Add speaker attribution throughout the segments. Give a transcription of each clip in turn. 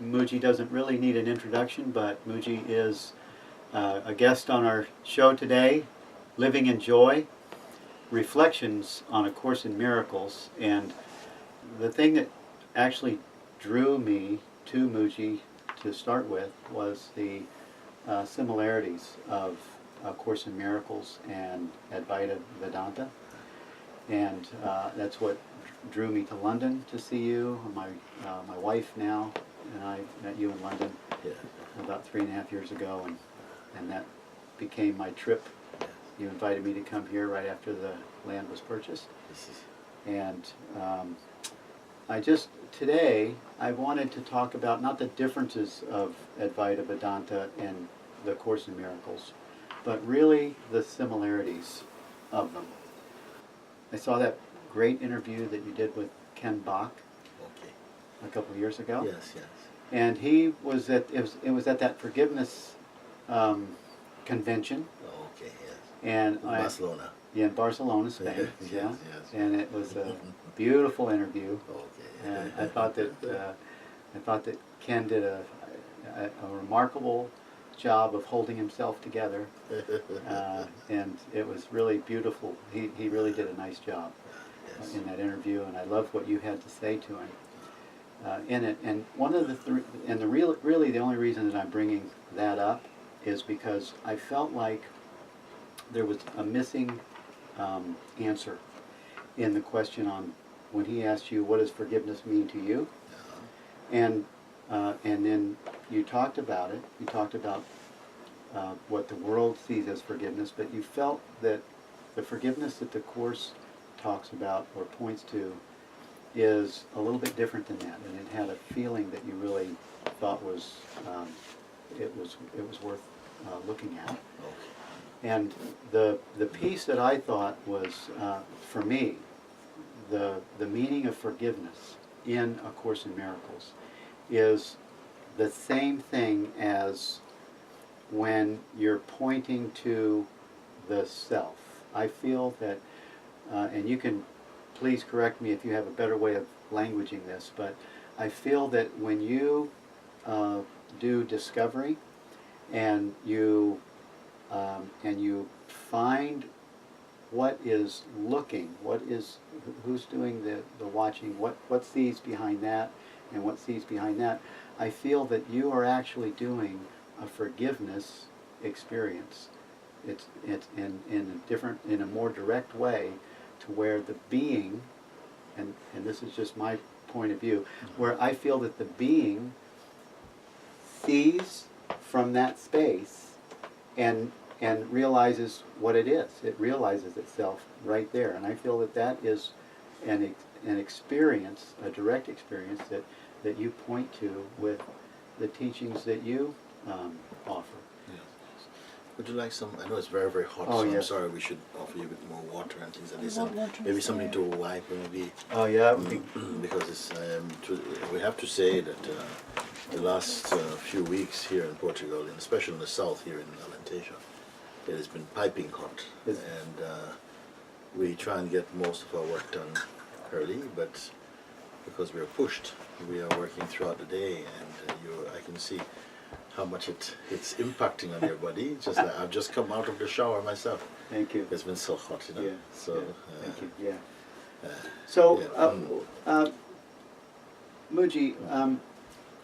Speaker 1: Mooji doesn't really need an introduction, but Mooji is a guest on our show today, Living in Joy, Reflections on A Course in Miracles. And the thing that actually drew me to Mooji to start with was the similarities of A Course in Miracles and Advaita Vedanta. And that's what drew me to London to see you. My wife now and I met you in London about 3.5 years ago, and that became my trip. You invited me to come here right after the land was purchased. And today I wanted to talk about not the differences of Advaita Vedanta and the Course in Miracles, but really the similarities of them. I saw that great interview that you did with Ken Bach a couple of years ago.
Speaker 2: Yes.
Speaker 1: And he was at that forgiveness convention.
Speaker 2: Okay, yes.
Speaker 1: And
Speaker 2: Barcelona.
Speaker 1: Yeah, in Barcelona, Spain.
Speaker 2: Yes.
Speaker 1: And it was a beautiful interview.
Speaker 2: Okay.
Speaker 1: And I thought that Ken did a remarkable job of holding himself together, and it was really beautiful. He really did a nice job in that interview, and I loved what you had to say to him in it. And one of really the only reason that I'm bringing that up is because I felt like there was a missing answer in the question on when he asked you, what does forgiveness mean to you? And then you talked about it. You talked about what the world sees as forgiveness, but you felt that the forgiveness that the Course talks about or points to is a little bit different than that, and it had a feeling that you really thought was it was worth looking at. And the piece that I thought was for me the meaning of forgiveness in A Course in Miracles is the same thing as when you're pointing to the self. I feel that, and you can please correct me if you have a better way of languaging this, but I feel that when you do discovery and you find what is looking, who's doing the watching, what sees behind that, and what sees behind that, I feel that you are actually doing a forgiveness experience. It's in a more direct way, to where the being, and this is just my point of view, where I feel that the being sees from that space and realizes what it is. It realizes itself right there, and I feel that is an experience, a direct experience that you point to with the teachings that you offer.
Speaker 2: Yes. Would you like some? I know it's very, very hot,
Speaker 1: Oh,
Speaker 2: so
Speaker 1: yes.
Speaker 2: I'm sorry. We should offer you a bit more water and things like this, and maybe something to wipe, maybe.
Speaker 1: Oh yeah.
Speaker 2: Because it's, we have to say that the last few weeks here in Portugal, and especially in the south here in Alentejo, it has been piping hot, and we try and get most of our work done early, but because we are pushed, we are working throughout the day, and I can see how much it's impacting on your body. Just like I've just come out of the shower myself.
Speaker 1: Thank you.
Speaker 2: It's been so hot, you know.
Speaker 1: Yeah.
Speaker 2: So
Speaker 1: yeah. Thank you. Yeah. So, Mooji,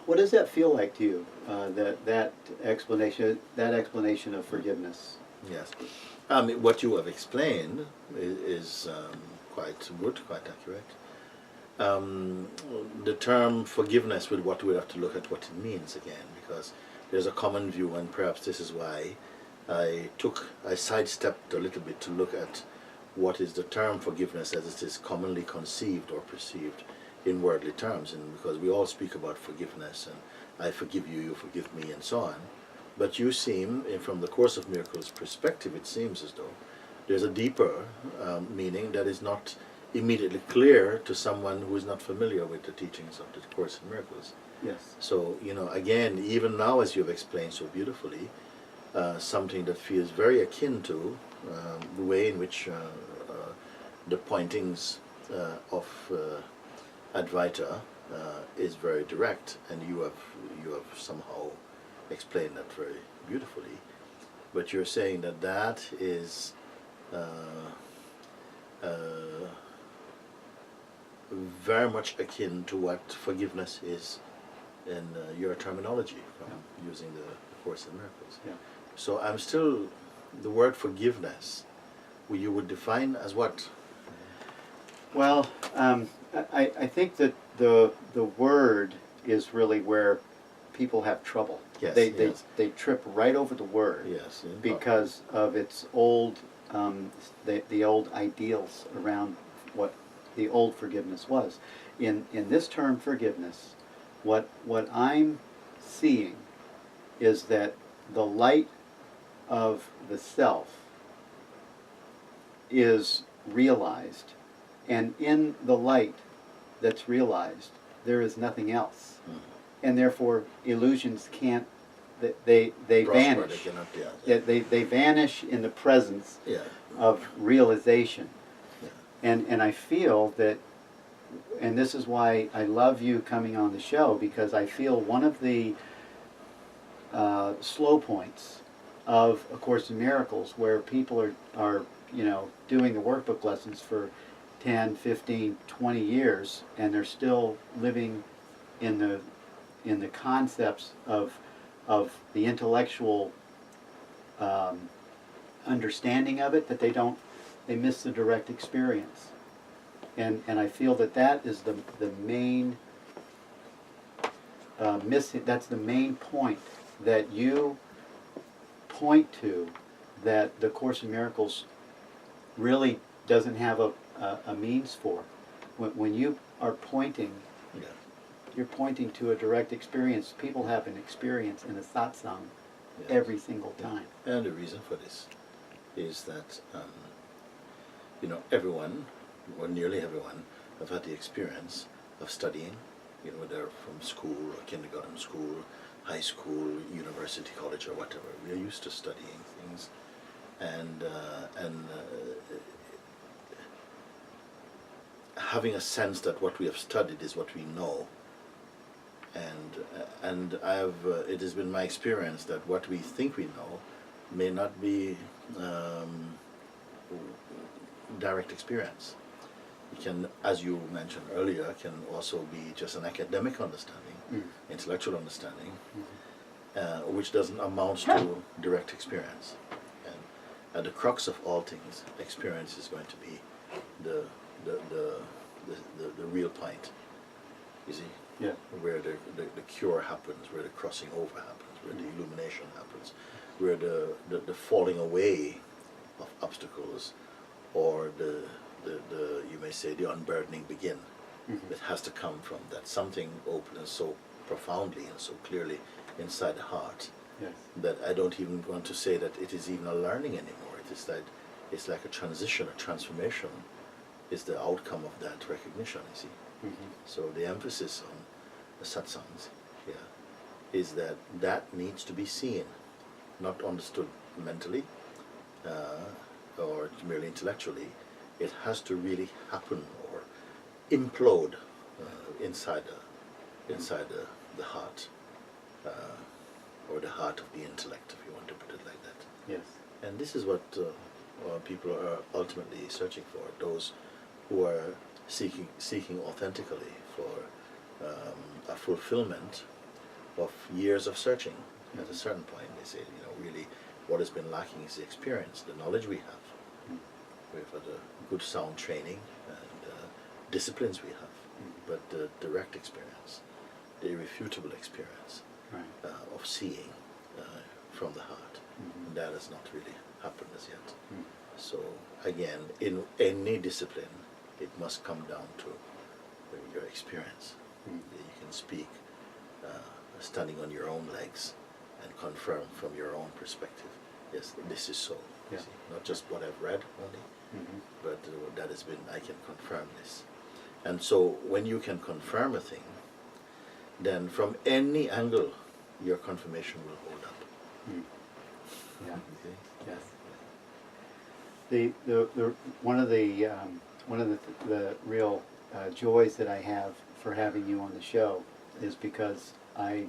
Speaker 1: what does that feel like to you? That explanation of forgiveness.
Speaker 2: Yes. What you have explained is quite good, quite accurate. The term forgiveness, with what we have to look at what it means again, because there's a common view, and perhaps this is why I sidestepped a little bit to look at what is the term forgiveness as it is commonly conceived or perceived in worldly terms, and because we all speak about forgiveness and I forgive you, you forgive me, and so on. But you seem, from the Course of Miracles perspective, it seems as though there's a deeper meaning that is not immediately clear to someone who is not familiar with the teachings of the Course in Miracles.
Speaker 1: Yes.
Speaker 2: So, again, even now, as you've explained so beautifully, something that feels very akin to the way in which the pointings of Advaita is very direct, and you have somehow explained that very beautifully. But you're saying that that is very much akin to what forgiveness is in your terminology from using the Course in Miracles.
Speaker 1: Yeah.
Speaker 2: So I'm still, the word forgiveness, you would define as what?
Speaker 1: Well, I think that the word is really where people have trouble.
Speaker 2: Yes,
Speaker 1: They trip right over the word.
Speaker 2: Yes.
Speaker 1: Because of its old, the old ideals around what the old forgiveness was. In this term forgiveness, what I'm seeing is that the light of the self is realized, and in the light that's realized, there is nothing else.
Speaker 2: Mm.
Speaker 1: And therefore illusions can't, they vanish.
Speaker 2: They cannot,
Speaker 1: They vanish in the presence
Speaker 2: Yeah.
Speaker 1: of realization.
Speaker 2: Yeah.
Speaker 1: And I feel that, and this is why I love you coming on the show, because I feel one of the slow points of A Course in Miracles, where people are doing the workbook lessons for 10, 15, 20 years, and they're still living in the concepts of the intellectual understanding of it, that they miss the direct experience. And I feel that is the main that's the main point that you point to, that the Course in Miracles really doesn't have a means for. When you are pointing,
Speaker 2: Yeah.
Speaker 1: you're pointing to a direct experience. People have an experience in a satsang
Speaker 2: Yes.
Speaker 1: every single time.
Speaker 2: And the reason for this is that everyone, or nearly everyone, have had the experience of studying, whether from school or kindergarten school, high school, university, college, or whatever. We are used to studying things, and having a sense that what we have studied is what we know. And it has been my experience that what we think we know may not be direct experience. It can, as you mentioned earlier, can also be just an academic understanding, intellectual understanding, which doesn't amount to direct experience. And at the crux of all things, experience is going to be the real point. You see?
Speaker 1: Yeah.
Speaker 2: Where the cure happens, where the crossing over happens, where the illumination happens, where the falling away of obstacles, or the you may say the unburdening begin.
Speaker 1: Mm-hmm.
Speaker 2: It has to come from that something opens so profoundly and so clearly inside the heart,
Speaker 1: Yes.
Speaker 2: that I don't even want to say that it is even a learning anymore. It is that it's like a transition, a transformation is the outcome of that recognition, you see.
Speaker 1: Mm-hmm.
Speaker 2: So the emphasis on the satsangs is that needs to be seen, not understood mentally or merely intellectually. It has to really happen or implode inside the heart, or the heart of the intellect, if you want to put it like that.
Speaker 1: Yes.
Speaker 2: And this is what people are ultimately searching for, those who are seeking authentically for a fulfillment of years of searching. At a certain point, they say, really what has been lacking is the experience, the knowledge we have. We've had a good sound training and disciplines we have, but the direct experience, the irrefutable experience
Speaker 1: Right.
Speaker 2: of seeing from the heart, and that has not really happened as yet. So again, in any discipline, it must come down to your experience. You can speak standing on your own legs and confirm from your own perspective, yes, this is so.
Speaker 1: Yeah.
Speaker 2: See, not just what I've read only,
Speaker 1: Mm-hmm.
Speaker 2: but that has been, I can confirm this. And so when you can confirm a thing, then from any angle, your confirmation will hold up.
Speaker 1: Yeah.
Speaker 2: Okay?
Speaker 1: Yes. The one of the real joys that I have for having you on the show is because I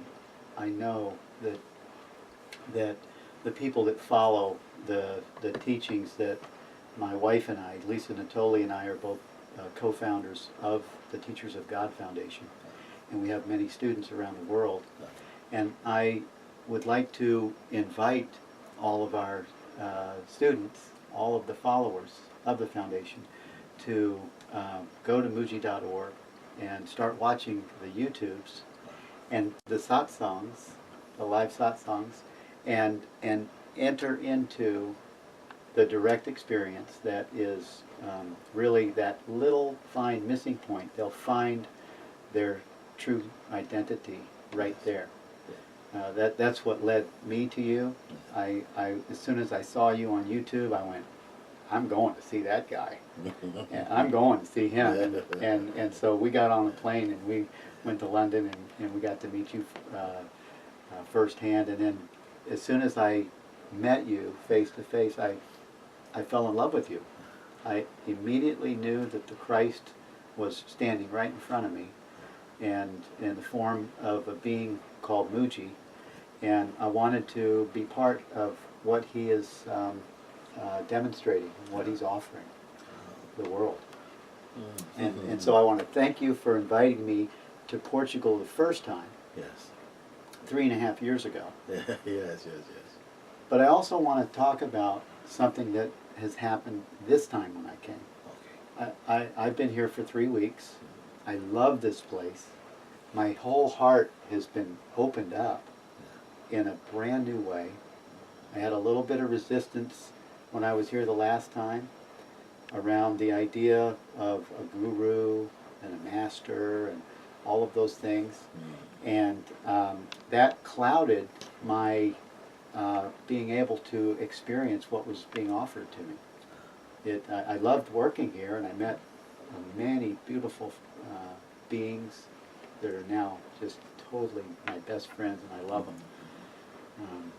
Speaker 1: know that the people that follow the teachings that my wife and I, Lisa Natoli and I, are both co-founders of the Teachers of God Foundation, and we have many students around the world. And I would like to invite all of our students, all of the followers of the foundation, to go to Mooji.org and start watching the YouTubes and the satsangs, the live satsangs, and enter into the direct experience that is really that little fine missing point. They'll find their true identity right there. That's what led me to you. I as soon as I saw you on YouTube, I went, I'm going to see that guy. And I'm going to see him. And so we got on a plane and we went to London and we got to meet you firsthand. And then as soon as I met you face to face, I fell in love with you. I immediately knew that the Christ was standing right in front of me, and in the form of a being called Mooji, and I wanted to be part of what he is demonstrating, what he's offering the world. And so I want to thank you for inviting me to Portugal the first time.
Speaker 2: Yes.
Speaker 1: 3.5 years ago.
Speaker 2: Yes.
Speaker 1: But I also want to talk about something that has happened this time when I came.
Speaker 2: Okay.
Speaker 1: I've been here for 3 weeks. I love this place. My whole heart has been opened up in a brand new way. I had a little bit of resistance when I was here the last time around the idea of a guru and a master and all of those things. And that clouded my being able to experience what was being offered to me. I loved working here, and I met many beautiful beings that are now just totally my best friends, and I love them.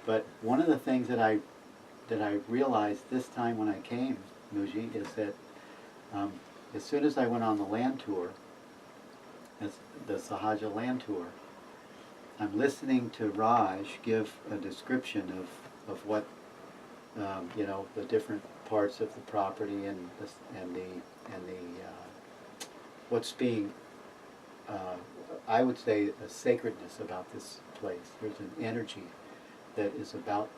Speaker 1: But one of the things that I realized this time when I came, Mooji, is that as soon as I went on the land tour, the Sahaja land tour, I'm listening to Raj give a description of what the different parts of the property and the what's being I would say a sacredness about this place. There's an energy that is about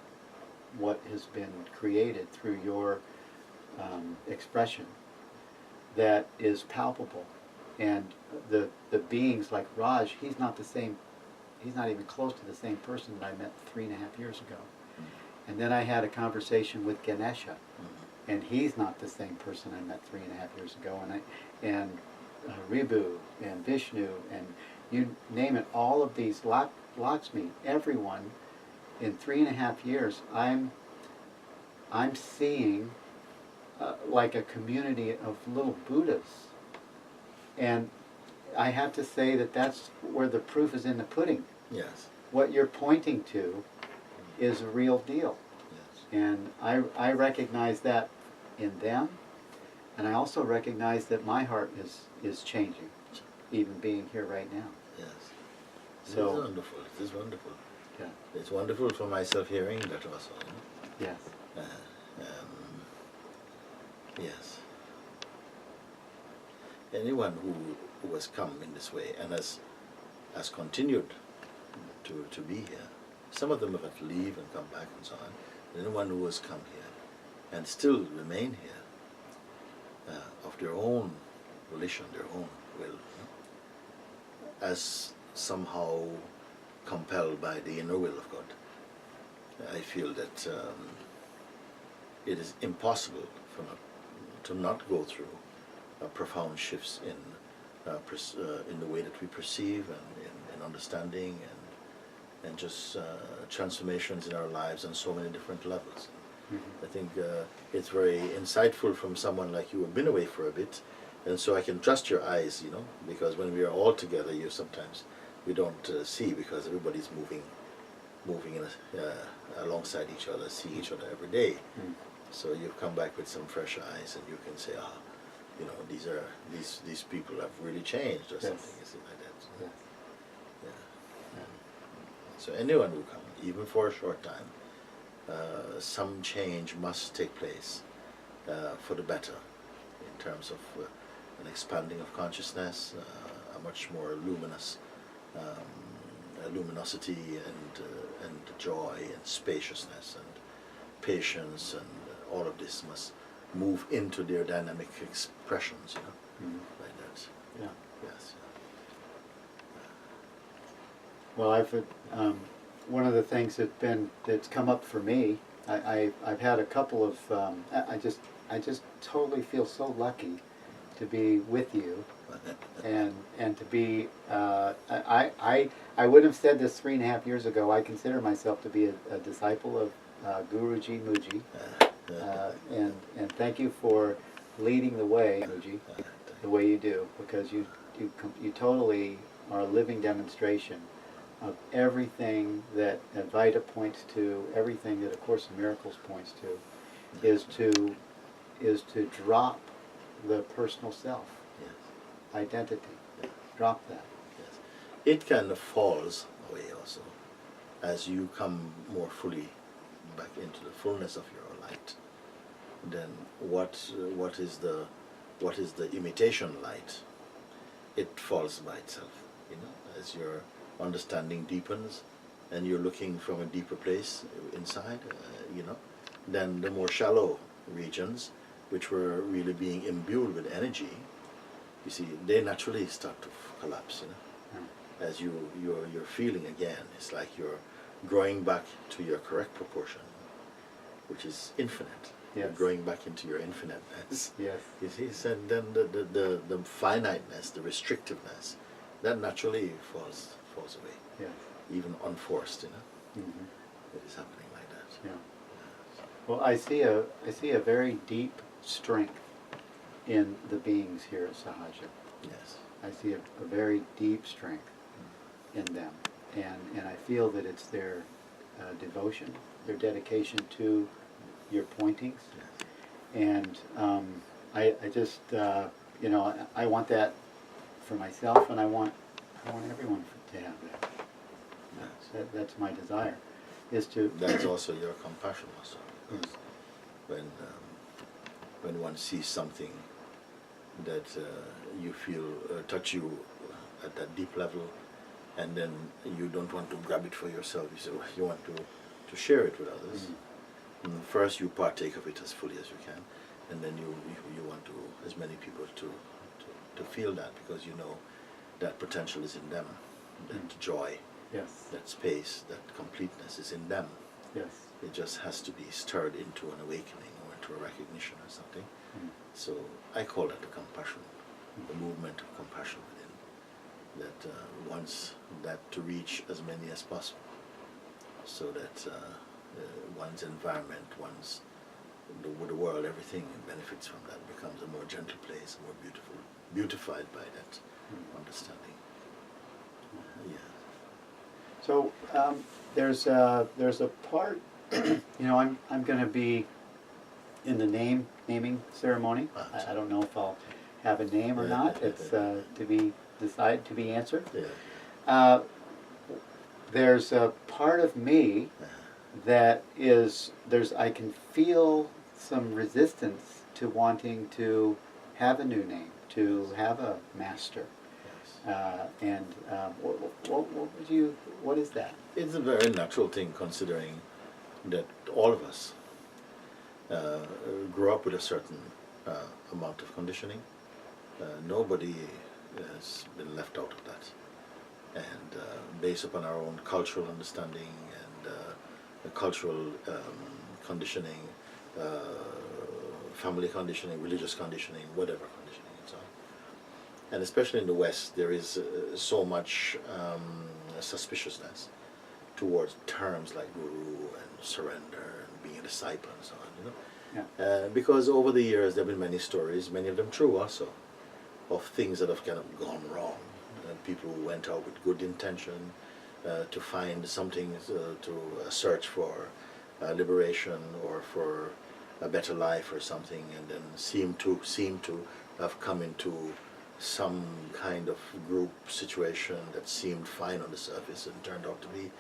Speaker 1: what has been created through your expression that is palpable, and the beings like Raj, he's not the same. He's not even close to the same person that I met 3.5 years ago. And then I had a conversation with Ganesha, and he's not the same person I met 3.5 years ago. And Ribu and Vishnu and you name it, all of these Lakshmi, everyone in 3.5 years, I'm seeing like a community of little Buddhas, and I have to say that that's where the proof is in the pudding.
Speaker 2: Yes.
Speaker 1: What you're pointing to is a real deal.
Speaker 2: Yes.
Speaker 1: And I recognize that in them, and I also recognize that my heart is changing, even being here right now.
Speaker 2: Yes.
Speaker 1: So,
Speaker 2: it is wonderful. It is wonderful.
Speaker 1: Yeah.
Speaker 2: It's wonderful for myself hearing that also.
Speaker 1: Yes.
Speaker 2: Yes. Anyone who has come in this way and has continued to be here, some of them have had to leave and come back and so on. Anyone who has come here and still remain here of their own volition, their own will, as somehow compelled by the inner will of God, I feel that it is impossible to not go through profound shifts in the way that we perceive and in understanding and just transformations in our lives on so many different levels. I think it's very insightful from someone like you who have been away for a bit, and so I can trust your eyes, because when we are all together, sometimes we don't see because everybody's moving alongside each other, see each other every day. So you've come back with some fresh eyes, and you can say, you know, these people have really changed or
Speaker 1: Yes.
Speaker 2: something, you see, like that.
Speaker 1: Yes.
Speaker 2: Yeah. So anyone who comes, even for a short time, some change must take place for the better in terms of an expanding of consciousness, a much more luminous luminosity and joy and spaciousness and patience, and all of this must move into their dynamic expressions, you know, like that.
Speaker 1: Yeah.
Speaker 2: Yes.
Speaker 1: Well, one of the things that's come up for me. I've had a couple of. I just totally feel so lucky to be with you, and to be. I would have said this 3.5 years ago. I consider myself to be a disciple of Guruji Mooji, and thank you for leading the way, Mooji, the way you do, because you totally are a living demonstration of everything that Advaita points to, everything that A Course in Miracles points to, is to drop the personal self, identity. Drop that.
Speaker 2: Yes. It kind of falls away also as you come more fully back into the fullness of your light. Then what is the imitation light? It falls by itself, you know, as your understanding deepens and you're looking from a deeper place inside, you know, then the more shallow regions, which were really being imbued with energy, you see, they naturally start to collapse, you know. As you're feeling again, it's like you're growing back to your correct proportion, which is infinite.
Speaker 1: Yes.
Speaker 2: You're growing back into your infiniteness.
Speaker 1: Yes.
Speaker 2: You see, and then the finiteness, the restrictiveness, that naturally falls away,
Speaker 1: Yes.
Speaker 2: even unforced, you know.
Speaker 1: Mm-hmm.
Speaker 2: It is happening like that.
Speaker 1: Yeah. Well, I see a very deep strength in the beings here at Sahaja.
Speaker 2: Yes.
Speaker 1: I see a very deep strength in them, and I feel that it's their devotion, their dedication to your pointings, and I just you know, I want that for myself, and I want everyone to have that. That's my desire, is to.
Speaker 2: That's also your compassion, also, because when one sees something that you feel touch you at that deep level, and then you don't want to grab it for yourself, you want to share it with others. First you partake of it as fully as you can, and then you want to as many people to feel that, because you know that potential is in them, that joy,
Speaker 1: Yes.
Speaker 2: that space, that completeness is in them.
Speaker 1: Yes.
Speaker 2: It just has to be stirred into an awakening or into a recognition or something. So I call that the compassion, the movement of compassion within, that wants that to reach as many as possible, so that one's environment, the world, everything benefits from that, becomes a more gentle place, more beautiful, beautified by that understanding. Yeah.
Speaker 1: So there's a part, you know, I'm going to be in the naming ceremony. I don't know if I'll have a name or not. It's to be answered.
Speaker 2: Yeah.
Speaker 1: There's a part of me that I can feel some resistance to wanting to have a new name, to have a master. What is that?
Speaker 2: It's a very natural thing, considering that all of us grew up with a certain amount of conditioning. Nobody has been left out of that. And based upon our own cultural understanding and cultural conditioning, family conditioning, religious conditioning, whatever conditioning and so on. And especially in the West, there is so much suspiciousness towards terms like guru and surrender and being a disciple and so on, you know.
Speaker 1: Yeah.
Speaker 2: Because over the years there have been many stories, many of them true also, of things that have kind of gone wrong. People who went out with good intention to find something, to search for liberation or for a better life or something, and then seem to have come into some kind of group situation that seemed fine on the surface and turned out to be,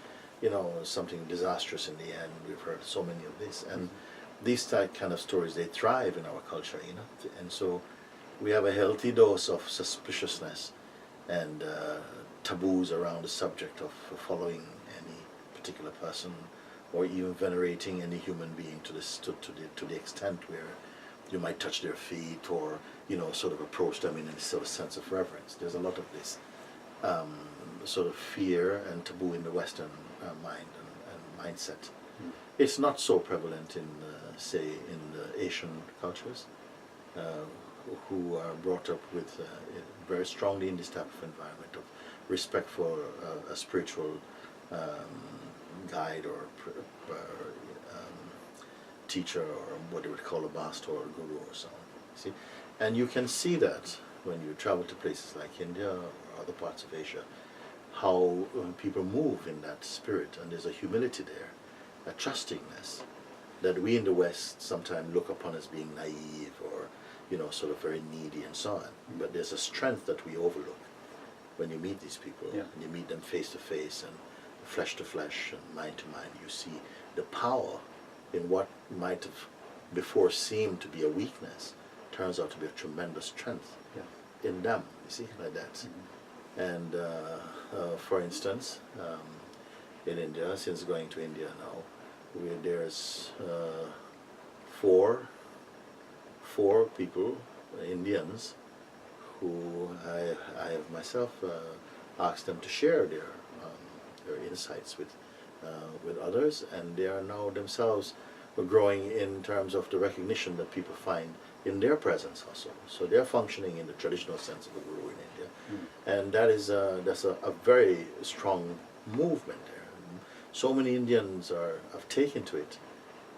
Speaker 2: you know, something disastrous in the end. We've heard so many of this, and these type kind of stories, they thrive in our culture, you know, and so we have a healthy dose of suspiciousness and taboos around the subject of following any particular person or even venerating any human being to the extent where you might touch their feet or, you know, sort of approach them in a sort of sense of reverence. There's a lot of this sort of fear and taboo in the Western mind and mindset. It's not so prevalent in, say, in the Asian cultures, who are brought up with very strongly in this type of environment of respect for a spiritual guide or teacher, or what they would call a master or a guru or so on. See, and you can see that when you travel to places like India or other parts of Asia, how people move in that spirit, and there's a humility there, a trustingness that we in the West sometimes look upon as being naive or, you know, sort of very needy and so on. But there's a strength that we overlook when you meet these people, and you meet them face to face and flesh to flesh and mind to mind. You see the power in what might have before seemed to be a weakness turns out to be a tremendous strength in them, you see, like that. And for instance, in India, since going to India now, there's four people, Indians, who I have myself asked them to share their insights with others, and they are now themselves growing in terms of the recognition that people find in their presence also. So they're functioning in the traditional sense of a guru in India, and that's a very strong movement there. So many Indians have taken to it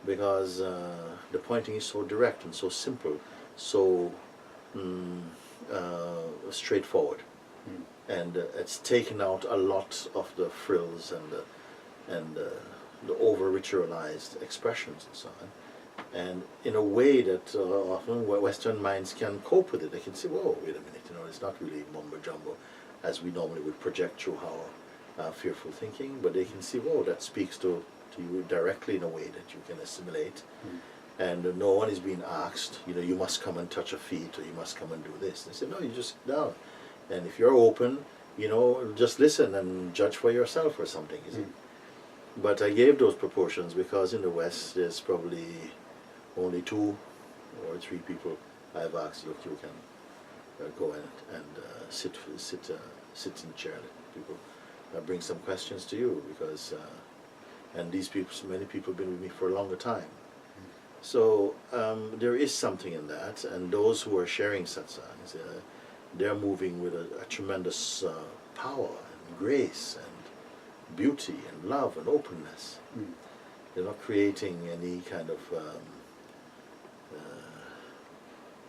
Speaker 2: because the pointing is so direct and so simple, so straightforward, and it's taken out a lot of the frills and the over ritualized expressions and so on, and in a way that often Western minds can cope with it. They can say, "Whoa, wait a minute, you know, it's not really mumbo jumbo as we normally would project through our fearful thinking," but they can see, "Whoa, that speaks to you directly in a way that you can assimilate." And no one is being asked, you know, you must come and touch a feet, or you must come and do this. They say, no, you just down. And if you're open, you know, just listen and judge for yourself or something, you see. But I gave those proportions because in the West there's probably only 2 or 3 people I've asked, look, you can go and sit in the chair. Let people bring some questions to you, because and these people, many people have been with me for a longer time. So there is something in that, and those who are sharing satsangs, they're moving with a tremendous power and grace and beauty and love and openness. They're not creating any kind of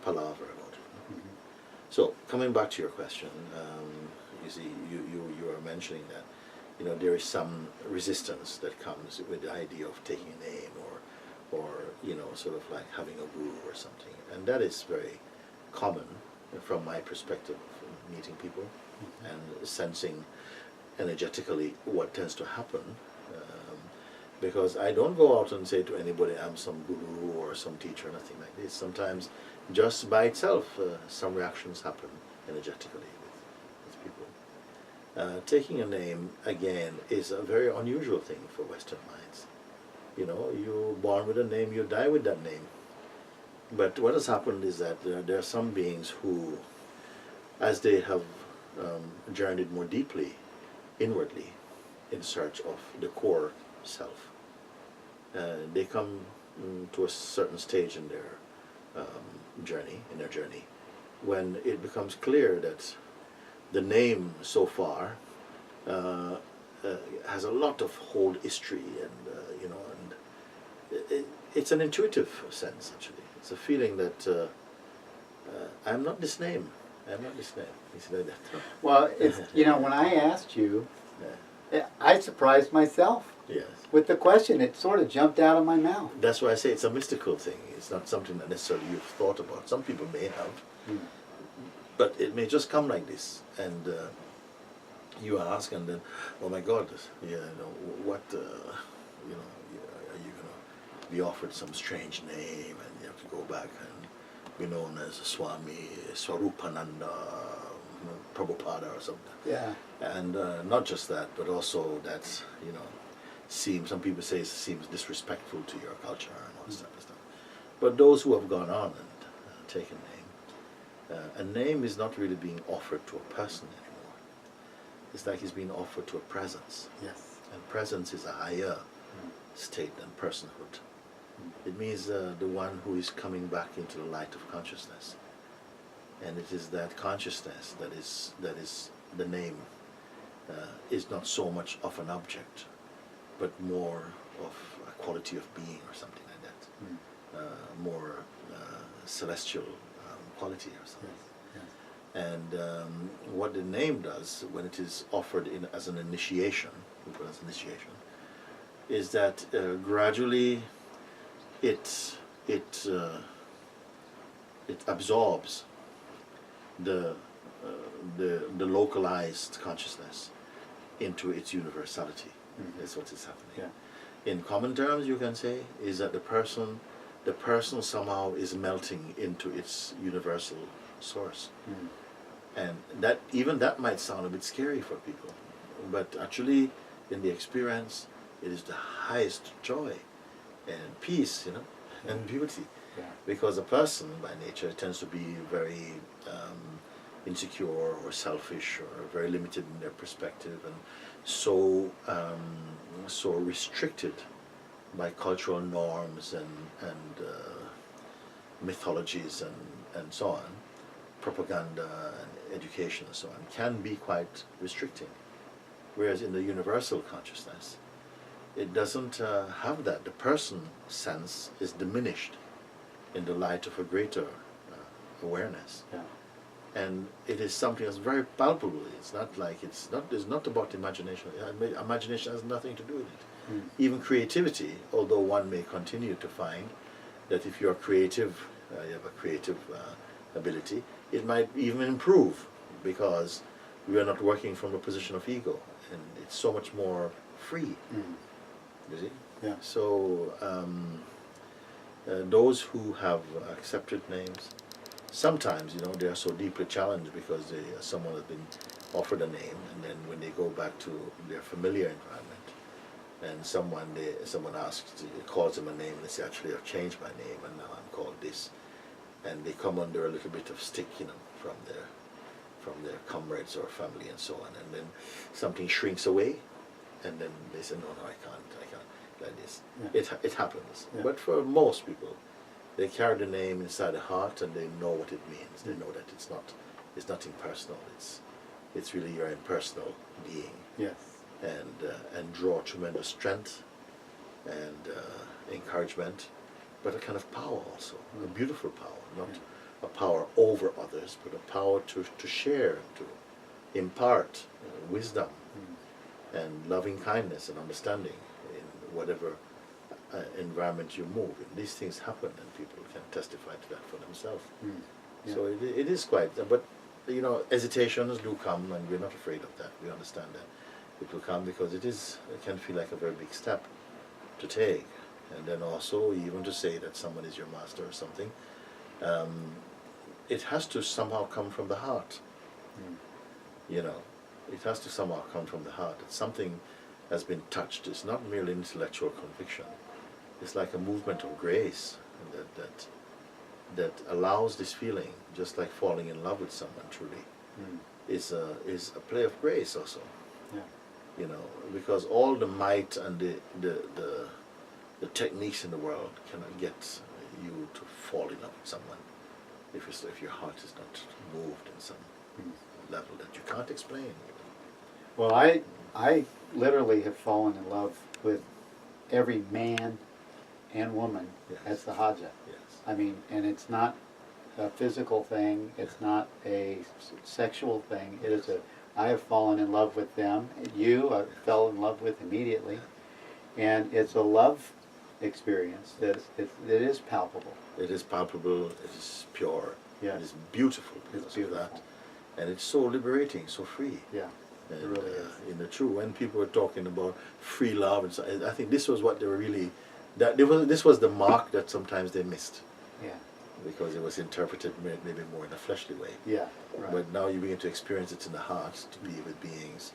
Speaker 2: palaver about it. So coming back to your question, you see, you are mentioning that, you know, there is some resistance that comes with the idea of taking a name or you know, sort of like having a guru or something, and that is very common from my perspective of meeting people and sensing energetically what tends to happen, because I don't go out and say to anybody I'm some guru or some teacher, nothing like this. Sometimes just by itself some reactions happen energetically with people. Taking a name, again, is a very unusual thing for Western minds. You know, you're born with a name, you die with that name. But what has happened is that there are some beings who, as they have journeyed more deeply, inwardly, in search of the core self, they come to a certain stage in their journey, when it becomes clear that the name so far has a lot of old history, and you know, and it's an intuitive sense actually. It's a feeling that I'm not this name. I'm not this name. It's like that.
Speaker 1: Well, it's, you know, when I asked you, I surprised myself
Speaker 2: Yes.
Speaker 1: with the question. It sort of jumped out of my mouth.
Speaker 2: That's why I say it's a mystical thing. It's not something that necessarily you've thought about. Some people may have, But it may just come like this, and you ask, and then, oh my God, yeah, what, are you going to be offered some strange name, and you have to go back and be known as Swami Swarupananda, Prabhupada or something.
Speaker 1: Yeah.
Speaker 2: And not just that, but also that, some people say it seems disrespectful to your culture and all this type of stuff. But those who have gone on and taken a name is not really being offered to a person anymore. It's like it's being offered to a presence.
Speaker 1: Yes.
Speaker 2: And presence is a higher state than personhood. It means the one who is coming back into the light of consciousness. And it is that consciousness that is the name is not so much of an object, but more of a quality of being or something like that. More celestial quality or something.
Speaker 1: Yes. Yes.
Speaker 2: And what the name does when it is offered as an initiation, is that gradually it absorbs the localized consciousness into its universality. That's what is happening.
Speaker 1: Yeah.
Speaker 2: In common terms, you can say is that the person somehow is melting into its universal source. And that might sound a bit scary for people, but actually in the experience it is the highest joy and peace, and beauty.
Speaker 1: Yeah.
Speaker 2: Because a person by nature tends to be very insecure or selfish or very limited in their perspective, and so restricted by cultural norms and mythologies and so on, propaganda and education and so on, can be quite restricting. Whereas in the universal consciousness, it doesn't have that. The person sense is diminished in the light of a greater awareness.
Speaker 1: Yeah.
Speaker 2: And it is something that's very palpable. It's not about imagination. Imagination has nothing to do with it. Even creativity, although one may continue to find that if you're creative, you have a creative ability, it might even improve because we are not working from a position of ego, and it's so much more free. You see?
Speaker 1: Yeah.
Speaker 2: So those who have accepted names, sometimes they are so deeply challenged because someone has been offered a name, and then when they go back to their familiar environment, and someone calls them a name, and they say, actually I've changed my name and now I'm called this, and they come under a little bit of stick, from their comrades or family and so on, and then something shrinks away, and then they say, no, I can't like this.
Speaker 1: Yeah.
Speaker 2: It happens.
Speaker 1: Yeah.
Speaker 2: But for most people, they carry the name inside the heart, and they know what it means. They know that it's not impersonal. It's really your impersonal being.
Speaker 1: Yes.
Speaker 2: And draw tremendous strength and encouragement, but a kind of power also, a beautiful power, not a power over others, but a power to share, to impart wisdom and loving kindness and understanding in whatever environment you move in. These things happen, and people can testify to that for themselves.
Speaker 1: Yeah.
Speaker 2: So it is quite, but hesitations do come, and we're not afraid of that. We understand that it will come because it can feel like a very big step to take, and then also even to say that someone is your master or something. It has to somehow come from the heart. It has to somehow come from the heart. That something has been touched. It's not merely intellectual conviction. It's like a movement of grace that allows this feeling, just like falling in love with someone truly, is a play of grace also.
Speaker 1: Yeah.
Speaker 2: Because all the might and the techniques in the world cannot get you to fall in love with someone if your heart is not moved in some level that you can't explain.
Speaker 1: Well, I literally have fallen in love with every man and woman at Sahaja.
Speaker 2: Yes.
Speaker 1: I mean, and it's not a physical thing. It's not a sexual thing. It is I have fallen in love with them. I fell in love with immediately, and it's a love experience that is palpable.
Speaker 2: It is palpable. It is pure.
Speaker 1: Yeah.
Speaker 2: It is beautiful.
Speaker 1: It's
Speaker 2: Because
Speaker 1: beautiful.
Speaker 2: of that. and it's so liberating, so free.
Speaker 1: Yeah.
Speaker 2: And,
Speaker 1: It really is.
Speaker 2: in the true, when people were talking about free love, and so, I think this was what they were really, this was the mark that sometimes they missed,
Speaker 1: Yeah.
Speaker 2: because it was interpreted maybe more in a fleshly way.
Speaker 1: Yeah. Right.
Speaker 2: But now you begin to experience it in the heart, to be with beings,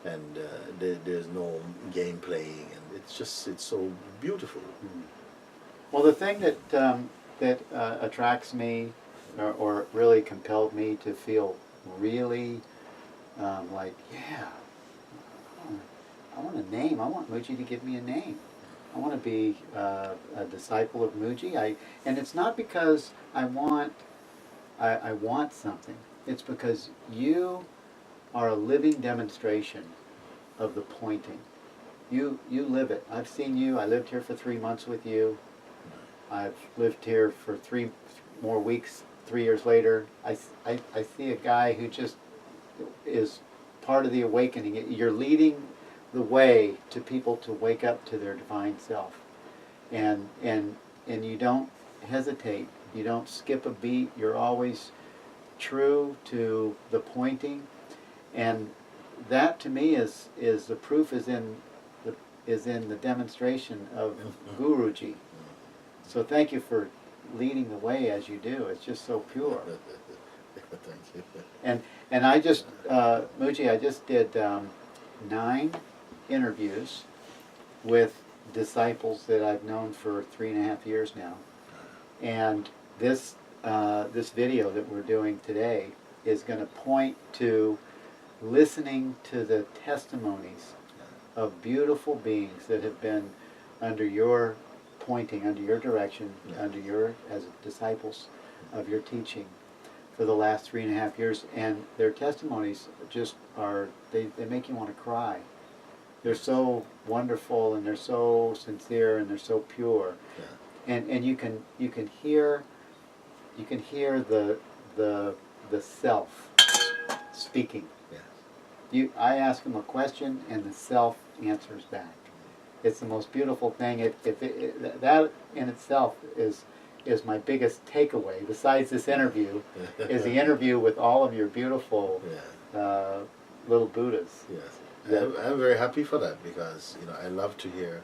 Speaker 1: Yeah.
Speaker 2: and there's no game playing, and it's so beautiful.
Speaker 1: Mm. Well, the thing that attracts me, or really compelled me to feel really like, yeah, I want a name. I want Mooji to give me a name. I want to be a disciple of Mooji. And it's not because I want something. It's because you are a living demonstration of the pointing. You live it. I've seen you. I lived here for 3 months with you. I've lived here for 3 more weeks. 3 years later, I see a guy who just is part of the awakening. You're leading the way to people to wake up to their divine self, and you don't hesitate. You don't skip a beat. You're always true to the pointing, and that to me is the proof is in the demonstration of Guruji. So thank you for leading the way as you do. It's just so pure.
Speaker 2: Thank you.
Speaker 1: And I just Mooji, I just did 9 interviews with disciples that I've known for 3.5 years now, and this video that we're doing today is going to point to listening to the testimonies of beautiful beings that have been under your pointing, under your direction, under your, as disciples of your teaching for the last 3.5 years, and their testimonies just are, they make you want to cry. They're so wonderful, and they're so sincere, and they're so pure.
Speaker 2: Yeah.
Speaker 1: And you can hear the self speaking.
Speaker 2: Yeah.
Speaker 1: I ask him a question, and the self answers back. It's the most beautiful thing. That in itself is my biggest takeaway. Besides this interview, is the interview with all of your beautiful little Buddhas.
Speaker 2: Yes, I'm very happy for that, because I love to hear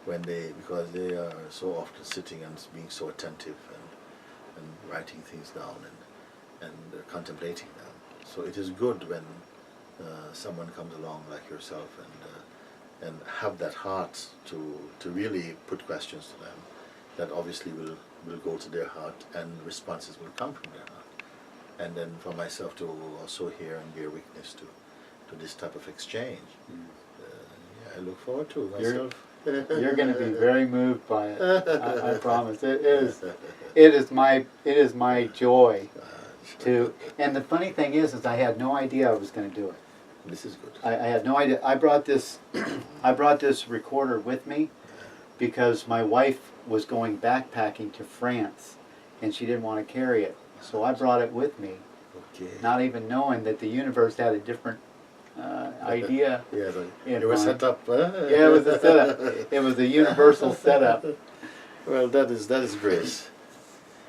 Speaker 2: because they are so often sitting and being so attentive and writing things down and contemplating them. So it is good when someone comes along like yourself and have that heart to really put questions to them that obviously will go to their heart, and responses will come from their heart. And then for myself to also hear and bear witness to this type of exchange. I look forward to it myself.
Speaker 1: You're going to be very moved by it. I promise. It is my joy to. And the funny thing is I had no idea I was going to do it.
Speaker 2: This is good.
Speaker 1: I had no idea. I brought this recorder with me because my wife was going backpacking to France, and she didn't want to carry it. So I brought it with me, not even knowing that the universe had a different idea.
Speaker 2: Yes, it was set up.
Speaker 1: Yeah, it was a setup. It was a universal setup.
Speaker 2: Well, that is grace.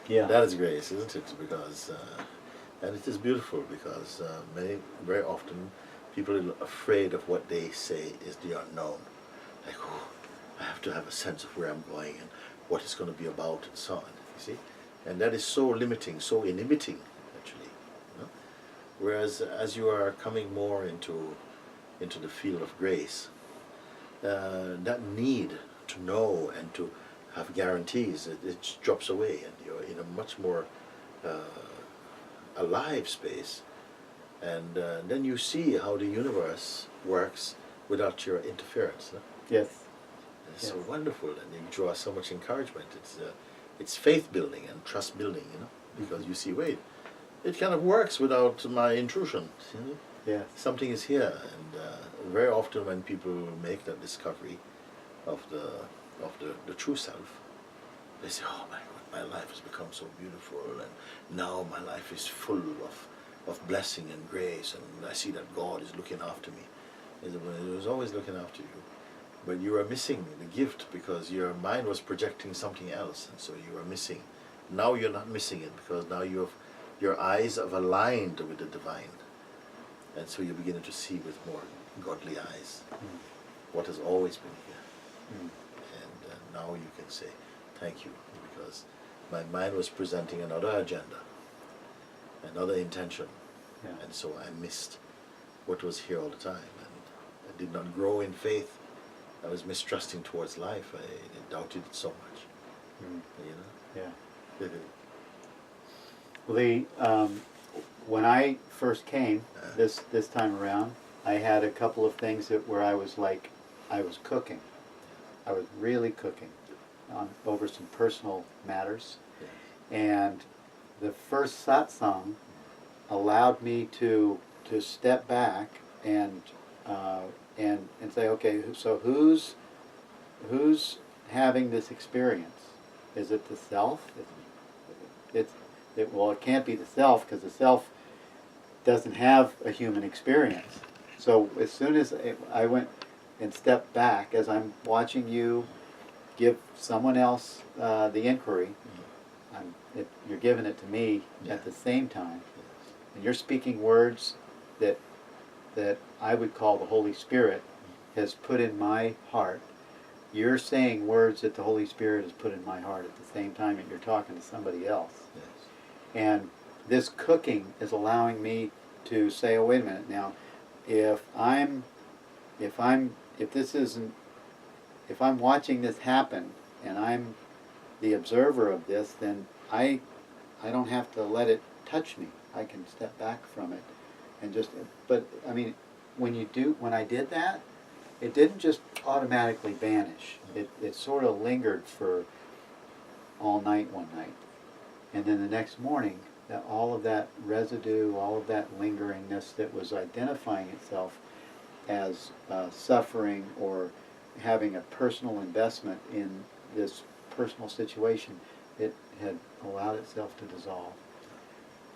Speaker 1: Yeah,
Speaker 2: that is grace, isn't it? Because and it is beautiful, because very often people are afraid of what they say is the unknown. Like, oh, I have to have a sense of where I'm going and what it's going to be about, and so on. You see, and that is so limiting, so inhibiting, actually. Whereas as you are coming more into the field of grace, that need to know and to have guarantees, it drops away, and you're in a much more alive space. And then you see how the universe works without your interference.
Speaker 1: Yes.
Speaker 2: It's so wonderful, and you draw so much encouragement. It's faith building and trust building, because you see, wait, it kind of works without my intrusion.
Speaker 1: Yes.
Speaker 2: Something is here, and very often when people make that discovery of the true self, they say, "Oh my God, my life has become so beautiful, and now my life is full of blessing and grace, and I see that God is looking after me." He was always looking after you, but you are missing the gift because your mind was projecting something else, and so you are missing. Now you're not missing it, because now your eyes have aligned with the divine. And so you're beginning to see with more godly eyes what has always been here. And now you can say, thank you, because my mind was presenting another agenda, another intention, and so I missed what was here all the time. And I did not grow in faith. I was mistrusting towards life. I doubted it so much. You know?
Speaker 1: Yeah. Well, when I first came this time around, I had a couple of things where I was like, I was cooking. I was really cooking over some personal matters. And the first satsang allowed me to step back and say, okay, so who's having this experience? Is it the self? Well, it can't be the self, because the self doesn't have a human experience. So as soon as I went and stepped back, as I'm watching you give someone else the inquiry, you're giving it to me at the same time, and you're speaking words that I would call the Holy Spirit has put in my heart. You're saying words that the Holy Spirit has put in my heart at the same time, and you're talking to somebody else.
Speaker 2: Yes.
Speaker 1: And this cooking is allowing me to say, oh, wait a minute now, if I'm watching this happen and I'm the observer of this, then I don't have to let it touch me. I can step back from it and just. But I mean, when I did that, it didn't just automatically vanish. It sort of lingered for all night one night, and then the next morning, all of that residue, all of that lingeringness that was identifying itself as suffering or having a personal investment in this personal situation, it had allowed itself to dissolve.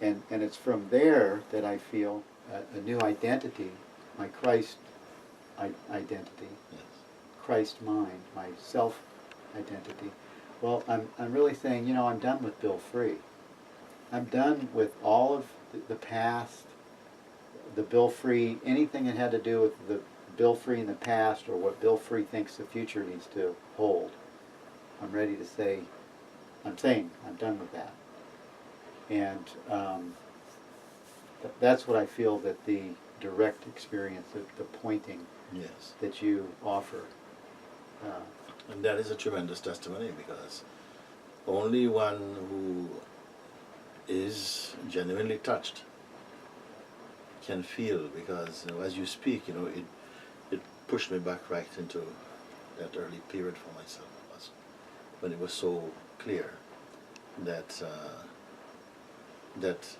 Speaker 1: And it's from there that I feel a new identity, my Christ identity, Christ mind, my self identity. Well, I'm really saying, I'm done with Bill Free. I'm done with all of the past, the Bill Free, anything that had to do with the Bill Free in the past or what Bill Free thinks the future needs to hold. I'm ready to say, I'm done with that. And that's what I feel that the direct experience, the pointing that you offer.
Speaker 2: And that is a tremendous testimony, because only one who is genuinely touched can feel, because as you speak, it pushed me back right into that early period for myself, when it was so clear that that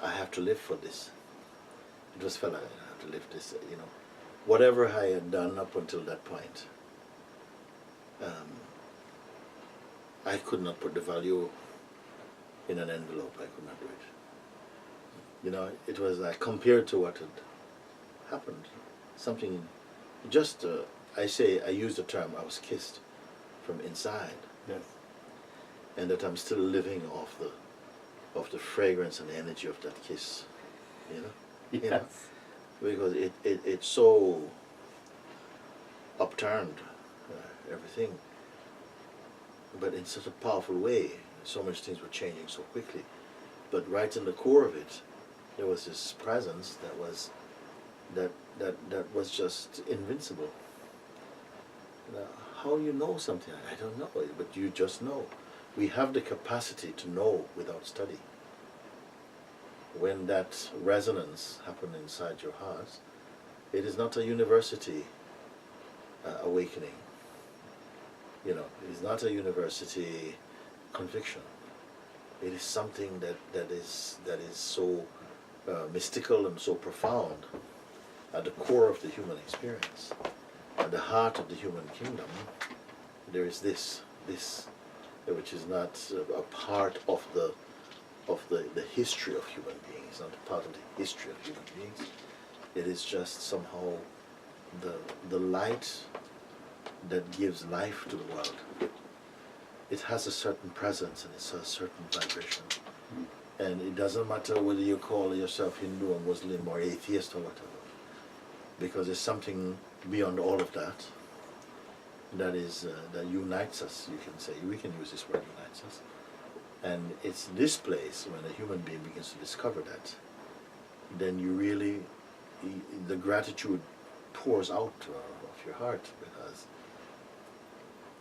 Speaker 2: I have to live for this. It was felt like I have to live this, whatever I had done up until that point. I could not put the value in an envelope. I could not do it. It was like, compared to what had happened, something just, I use the term, I was kissed from inside.
Speaker 1: Yes.
Speaker 2: And that I'm still living off the fragrance and the energy of that kiss,
Speaker 1: Yes.
Speaker 2: Because it so upturned everything, but in such a powerful way. So much things were changing so quickly, but right in the core of it, there was this presence that was just invincible. How you know something, I don't know, but you just know. We have the capacity to know without study. When that resonance happens inside your heart, it is not a university awakening. It is not a university conviction. It is something that is so mystical and so profound at the core of the human experience. At the heart of the human kingdom, there is this which is not a part of the history of human beings, not a part of the history of human beings. It is just somehow the light that gives life to the world. It has a certain presence and it's a certain vibration. And it doesn't matter whether you call yourself Hindu or Muslim or atheist or whatever, because there's something beyond all of that that is that unites us. You can say, we can use this word, unites us, and it's this place when a human being begins to discover that, then you really, the gratitude pours out of your heart, because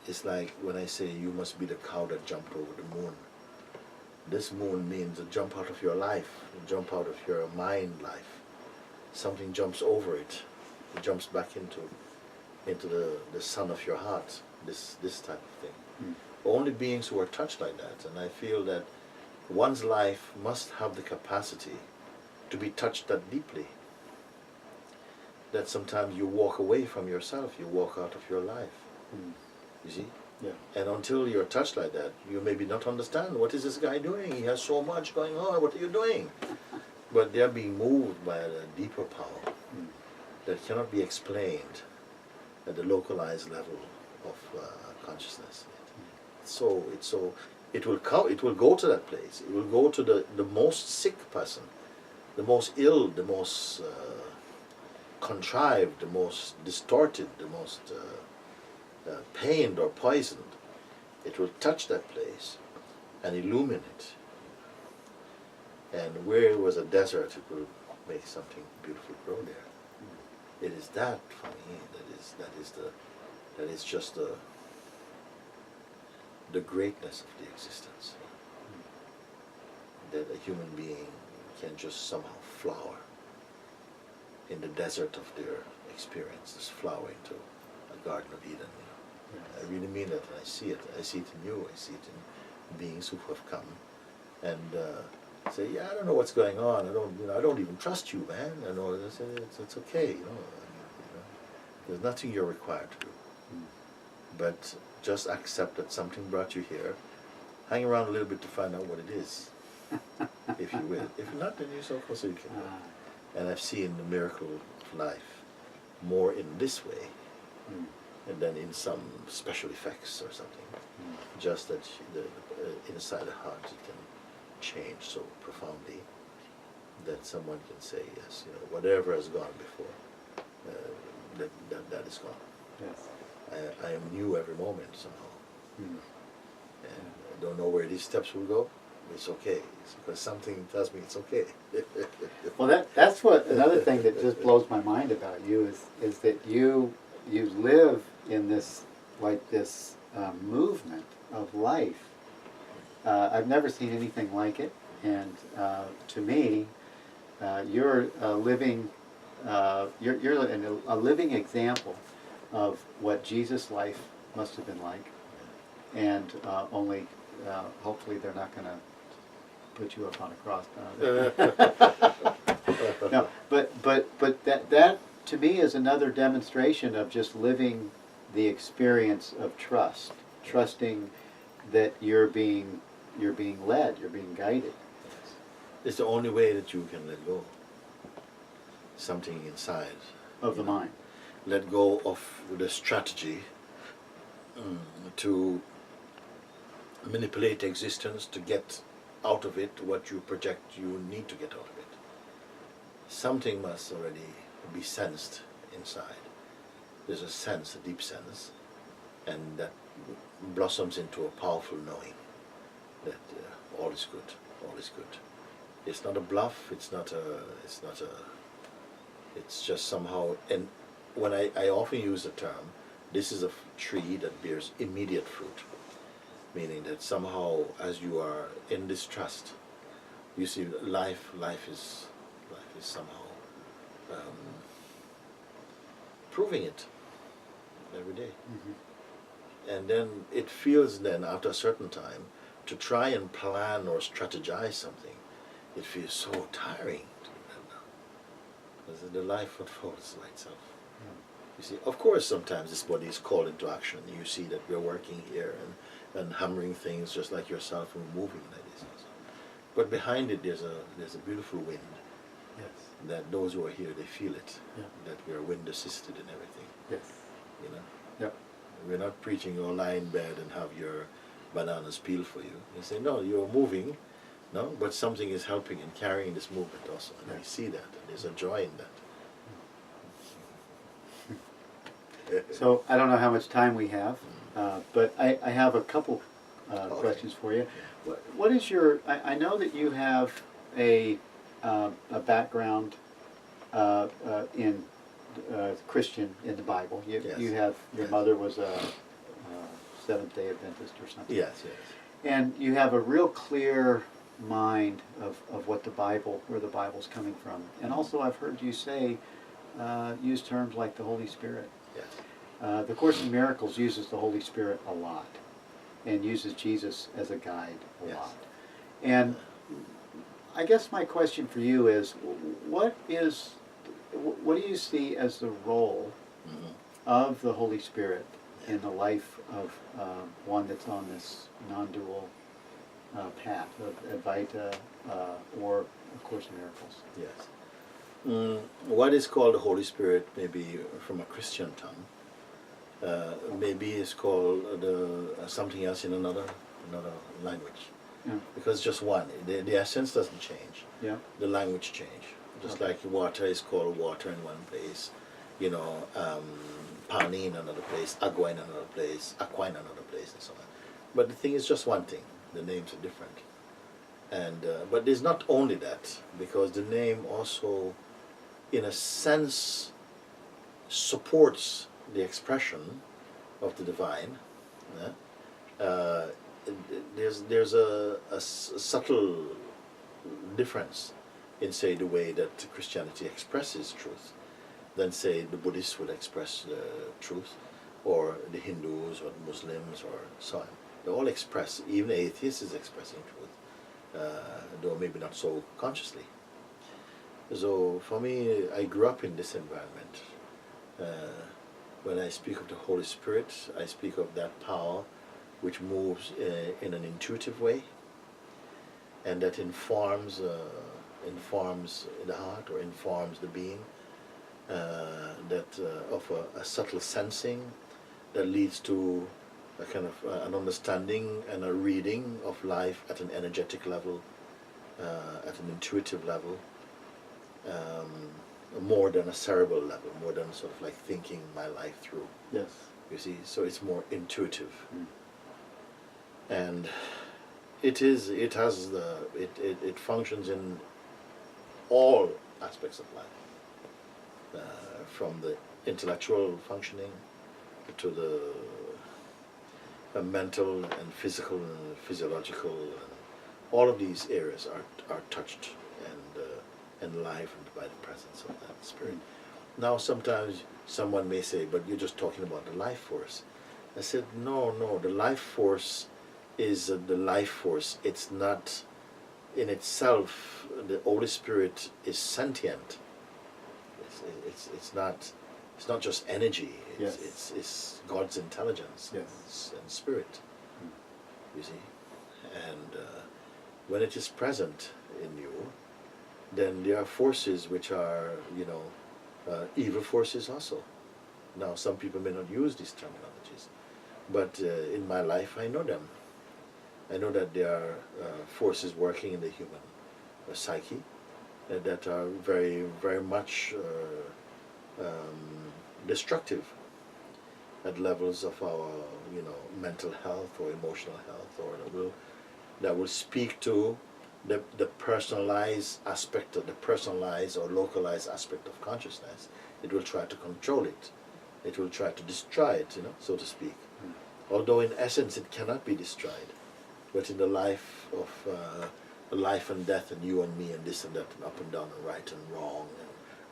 Speaker 2: it's like when I say you must be the cow that jumped over the moon. This moon means a jump out of your life, a jump out of your mind life. Something jumps over it. It jumps back into the sun of your heart, this type of thing. Mm. Only beings who are touched like that, and I feel that one's life must have the capacity to be touched that deeply. That sometimes you walk away from yourself, you walk out of your life. Mm. You see? Yeah. And until you're touched like that, you maybe not understand, what is this guy doing? He has so much going on, what are you doing? But they're being moved by a deeper power that cannot be explained at the localized level of consciousness. It will go to that place. It will go to the most sick person, the most ill, the most contrived, the most distorted, the most pained or poisoned. It will touch that place and illumine it. And where it was a desert, it will make something beautiful grow there. It is that for me that is just the greatness of the existence. That a human being can just somehow flower in the desert of their experience, just flower into a Garden of Eden. I really mean that, and I see it. I see it in you. I see it in beings who have come and say, "Yeah, I don't know what's going on. I don't even trust you, man. I know it's okay. There's nothing you're required to do, but just accept that something brought you here. Hang around a little bit to find out what it is, if you will. If not, then you're so close you can go." And I've seen the miracle of life more in this way. And then in some special effects or something, just that inside the heart it can change so profoundly that someone can say, yes, whatever has gone before, that is gone. Yes. I am new every moment somehow. And I don't know where these steps will go. It's okay. It's because something tells me it's okay.
Speaker 1: Well, that's what another thing that just blows my mind about you is that you live in this movement of life. I've never seen anything like it, and to me, you're a living example of what Jesus' life must have been like, and only hopefully they're not going to put you up on a cross. No, but that to me is another demonstration of just living the experience of trust, trusting that you're being led, you're being guided.
Speaker 2: It's the only way that you can let go. Something inside
Speaker 1: of the mind.
Speaker 2: Let go of the strategy to manipulate existence to get out of it what you project you need to get out of it. Something must already be sensed inside. There's a sense, a deep sense, and that blossoms into a powerful knowing that all is good, all is good. It's not a bluff, it's just somehow, and when I often use the term, this is a tree that bears immediate fruit, meaning that somehow as you are in this trust, you see life is somehow proving it every day. And then it feels then after a certain time to try and plan or strategize something, it feels so tiring to do that now. Because the life unfolds by itself. You see, of course sometimes this body is called into action. You see that we're working here and hammering things just like yourself and moving like this also. But behind it there's a beautiful wind. Yes. That those who are here, they feel it. Yeah. That we are wind assisted and everything. Yes. Yep. We're not preaching you'll lie in bed and have your bananas peel for you. You say, no, you're moving, No, but something is helping and carrying this movement also, and we see that, and there's a joy in that.
Speaker 1: So I don't know how much time we have, but I have a couple
Speaker 2: Okay.
Speaker 1: questions for you. What is your? I know that you have a background in Christian in the Bible.
Speaker 2: Yes.
Speaker 1: You have your
Speaker 2: Yes.
Speaker 1: mother was a Seventh-day Adventist or something.
Speaker 2: Yes, yes.
Speaker 1: And you have a real clear mind of what the Bible, where the Bible's coming from. And also I've heard you say, use terms like the Holy Spirit.
Speaker 2: Yes.
Speaker 1: The Course in Miracles uses the Holy Spirit a lot and uses Jesus as a guide a
Speaker 2: Yes.
Speaker 1: lot. And I guess my question for you is, what do you see as the role
Speaker 2: Mhm.
Speaker 1: of the Holy Spirit in the life of one that's on this non-dual path of Advaita or A Course in Miracles?
Speaker 2: Yes. What is called the Holy Spirit, maybe from a Christian tongue, maybe it's called something else in another language,
Speaker 1: Yeah.
Speaker 2: because it's just one. The essence doesn't change.
Speaker 1: Yeah.
Speaker 2: The language change. Just
Speaker 1: Okay.
Speaker 2: like water is called water in one place, pani in another place, agua in another place, aqua in another place, and so on. But the thing is just one thing. The names are different. And but there's not only that, because the name also, in a sense, supports the expression of the divine. Yeah? There's a subtle difference in, say, the way that Christianity expresses truth than, say, the Buddhists would express truth, or the Hindus or the Muslims or so on. They all express, even atheists is expressing truth, though maybe not so consciously. So for me, I grew up in this environment. When I speak of the Holy Spirit, I speak of that power which moves in an intuitive way, and that informs the heart, or informs the being, of a subtle sensing that leads to a kind of an understanding and a reading of life at an energetic level, at an intuitive level, more than a cerebral level, more than sort of like thinking my life through.
Speaker 1: Yes.
Speaker 2: You see, so it's more intuitive,
Speaker 1: Mm.
Speaker 2: and it functions in all aspects of life, from the intellectual functioning to the mental and physical and physiological, and all of these areas are touched and enlivened by the presence of that spirit. Now sometimes someone may say, but you're just talking about the life force. I said, no, the life force is the life force. It's not in itself. The Holy Spirit is sentient. It's not just energy.
Speaker 1: Yes.
Speaker 2: It's God's intelligence.
Speaker 1: Yes.
Speaker 2: And spirit. You see, and when it is present in you, then there are forces which are, evil forces also. Now, some people may not use these terminologies, but in my life I know them. I know that there are forces working in the human psyche that are very, very much destructive at levels of our, mental health or emotional health, or that will speak to the personalized aspect of the personalized or localized aspect of consciousness. It will try to control it. It will try to destroy it, so to speak. Although in essence it cannot be destroyed, but in the life of life and death, and you and me, and this and that, and up and down, and right and wrong, and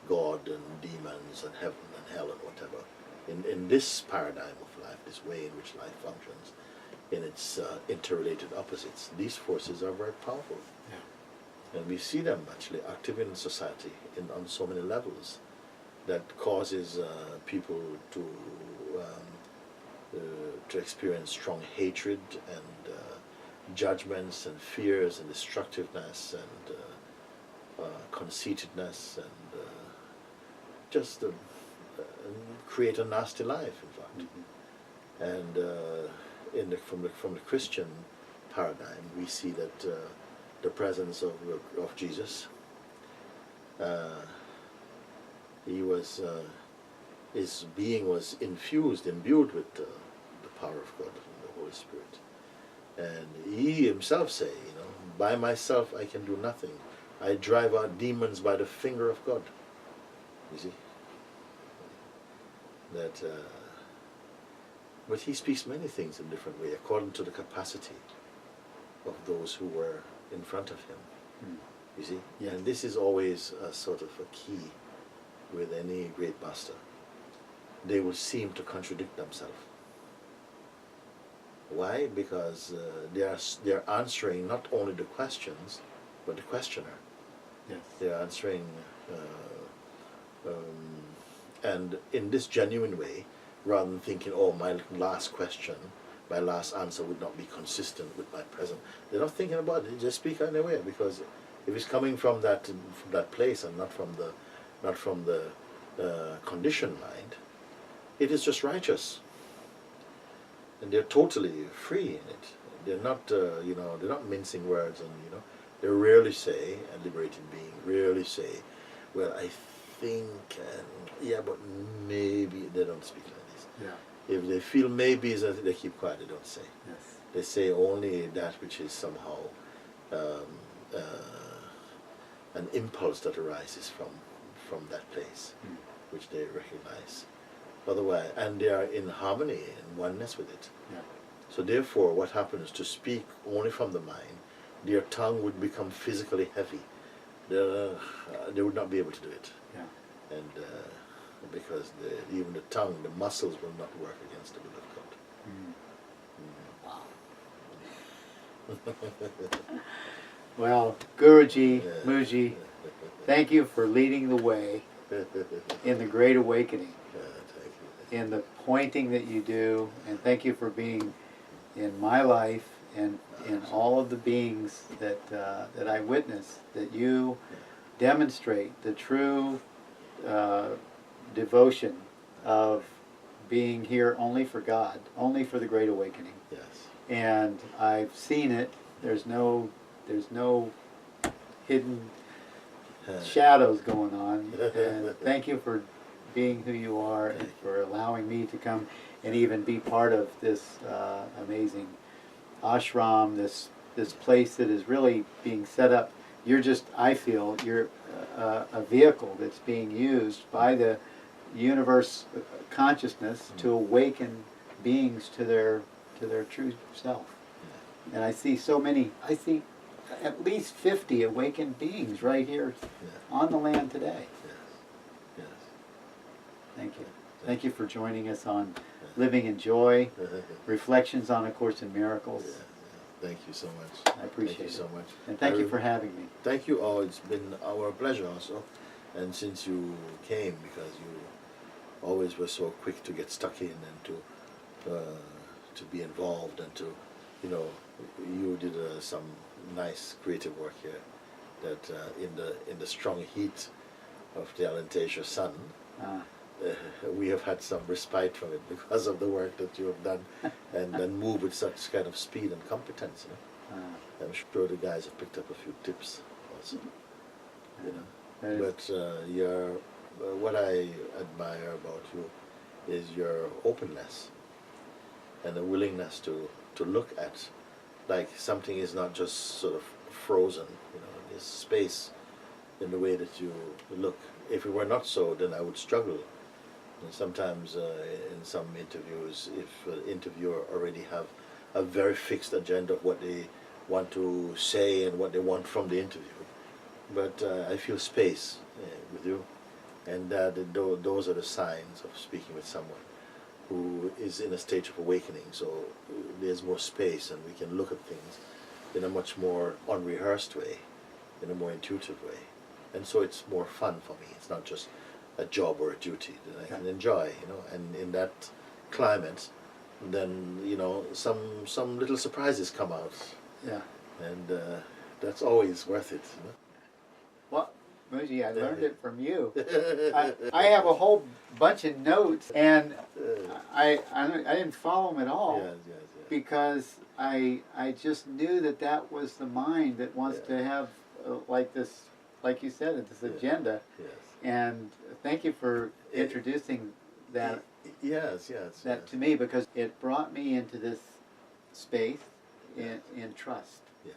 Speaker 2: God and demons and heaven and hell and whatever. In this paradigm of life, this way in which life functions, in its interrelated opposites, these forces are very powerful. Yeah. And we see them actually active in society on so many levels, that causes people to experience strong hatred and judgments and fears and destructiveness and conceitedness and just create a nasty life, in fact. Mm-hmm. And from the Christian paradigm, we see that the presence of Jesus. He was, his being was imbued with the power of God and the Holy Spirit. And he himself say, by myself I can do nothing. I drive out demons by the finger of God. You see? That, but he speaks many things in different ways, according to the capacity of those who were in front of him. You see?
Speaker 1: Yes.
Speaker 2: And this is always a sort of a key with any great master. They will seem to contradict themselves. Why? Because they're answering not only the questions, but the questioner.
Speaker 1: Yes.
Speaker 2: They're answering, and in this genuine way, rather than thinking, oh, my last question, my last answer would not be consistent with my present. They're not thinking about it. They just speak anyway, because if it's coming from that place and not from the conditioned mind, it is just righteous, and they're totally free in it. They're not, they're not mincing words, and they rarely say, a liberated being rarely say, well, I think, and yeah, but maybe. They don't speak like this.
Speaker 1: Yeah.
Speaker 2: If they feel maybe, they keep quiet. They don't say.
Speaker 1: Yes.
Speaker 2: They say only that which is somehow an impulse that arises from that place, which they recognize. Otherwise, and they are in harmony and oneness with it.
Speaker 1: Yeah.
Speaker 2: So therefore, what happens to speak only from the mind, their tongue would become physically heavy. They would not be able to do it.
Speaker 1: Yeah.
Speaker 2: And because even the tongue, the muscles will not work against the will of God.
Speaker 1: Wow. Well, Guruji,
Speaker 2: Yeah.
Speaker 1: Mooji, thank you for leading the way in the Great Awakening,
Speaker 2: Thank you.
Speaker 1: in the pointing that you do, and thank you for being in my life and in all of the beings that I witness, that you demonstrate the true devotion of being here only for God, only for the Great Awakening.
Speaker 2: Yes.
Speaker 1: And I've seen it. There's no hidden shadows going on. And thank you for being who you are and for allowing me to come and even be part of this amazing ashram, this place that is really being set up. You're just, I feel, you're a vehicle that's being used by the universe consciousness to awaken beings to their true self. And I see I see at least 50 awakened beings right here on the land today.
Speaker 2: Yes.
Speaker 1: Thank you. Thank you for joining us on Living in Joy, Reflections on A Course in Miracles.
Speaker 2: Thank you so much.
Speaker 1: I appreciate
Speaker 2: Thank you so
Speaker 1: it.
Speaker 2: much.
Speaker 1: And thank you for having me.
Speaker 2: Thank you all. It's been our pleasure also. And since you came, because you always were so quick to get stuck in and to be involved and to, you did some nice creative work here. That in the strong heat of the Alentejo sun, we have had some respite from it because of the work that you have done and move with such kind of speed and competence. I'm sure the guys have picked up a few tips also. But what I admire about you is your openness and the willingness to look at, like something is not just sort of frozen, there's space in the way that you look. If it were not so, then I would struggle. And sometimes in some interviews, if an interviewer already have a very fixed agenda of what they want to say and what they want from the interview, but I feel space with you, and those are the signs of speaking with someone who is in a stage of awakening. So there's more space, and we can look at things in a much more unrehearsed way, in a more intuitive way, and so it's more fun for me. It's not just a job or a duty that I can enjoy, and in that climate, then some little surprises come out. Yeah. And that's always worth it.
Speaker 1: Well, Mooji, I learned it from you. I have a whole bunch of notes, and I didn't follow them at all because I just knew that that was the mind that wants
Speaker 2: Yeah.
Speaker 1: to have like this, like you said, this
Speaker 2: Yeah.
Speaker 1: agenda.
Speaker 2: Yes.
Speaker 1: And thank you for
Speaker 2: It-
Speaker 1: introducing that
Speaker 2: Yes.
Speaker 1: that to me, because it brought me into this space in trust.
Speaker 2: Yes.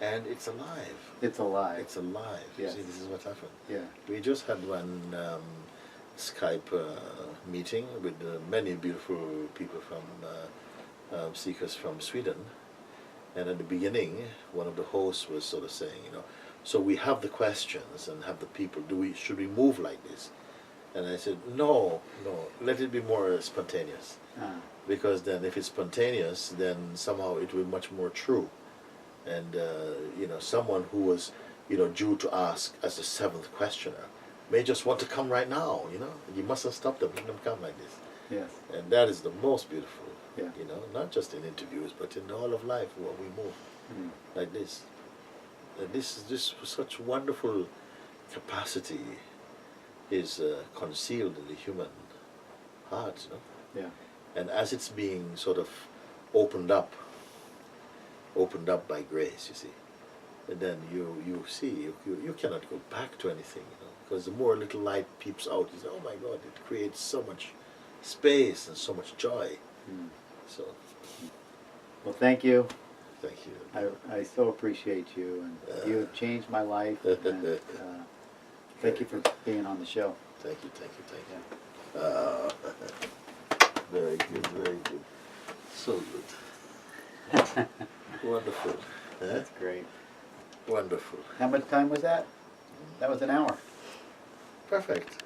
Speaker 2: And it's alive.
Speaker 1: It's alive.
Speaker 2: It's alive.
Speaker 1: Yes.
Speaker 2: You see, this is what happened.
Speaker 1: Yeah.
Speaker 2: We just had one Skype meeting with many beautiful people from seekers from Sweden. And at the beginning, one of the hosts was sort of saying, so we have the questions and have the people. Should we move like this? And I said, no, let it be more spontaneous. Because then if it's spontaneous, then somehow it will be much more true. And, someone who was, due to ask as the seventh questioner may just want to come right now, You mustn't stop them, let them come like this.
Speaker 1: Yes.
Speaker 2: And that is the most beautiful,
Speaker 1: Yeah.
Speaker 2: Not just in interviews, but in all of life, what we move like this. And this such wonderful capacity is concealed in the human heart,
Speaker 1: Yeah.
Speaker 2: And as it's being sort of opened up by grace, you see, and then you see you cannot go back to anything, because the more little light peeps out, you say, oh my God, it creates so much space and so much joy. So,
Speaker 1: Well, thank you.
Speaker 2: thank you.
Speaker 1: I so appreciate you, and you have changed my life. And, thank you for being on the show.
Speaker 2: Thank you.
Speaker 1: Yeah.
Speaker 2: Very good. So good. Wonderful.
Speaker 1: That's great.
Speaker 2: Wonderful.
Speaker 1: How much time was that? That was an hour.
Speaker 2: Perfect.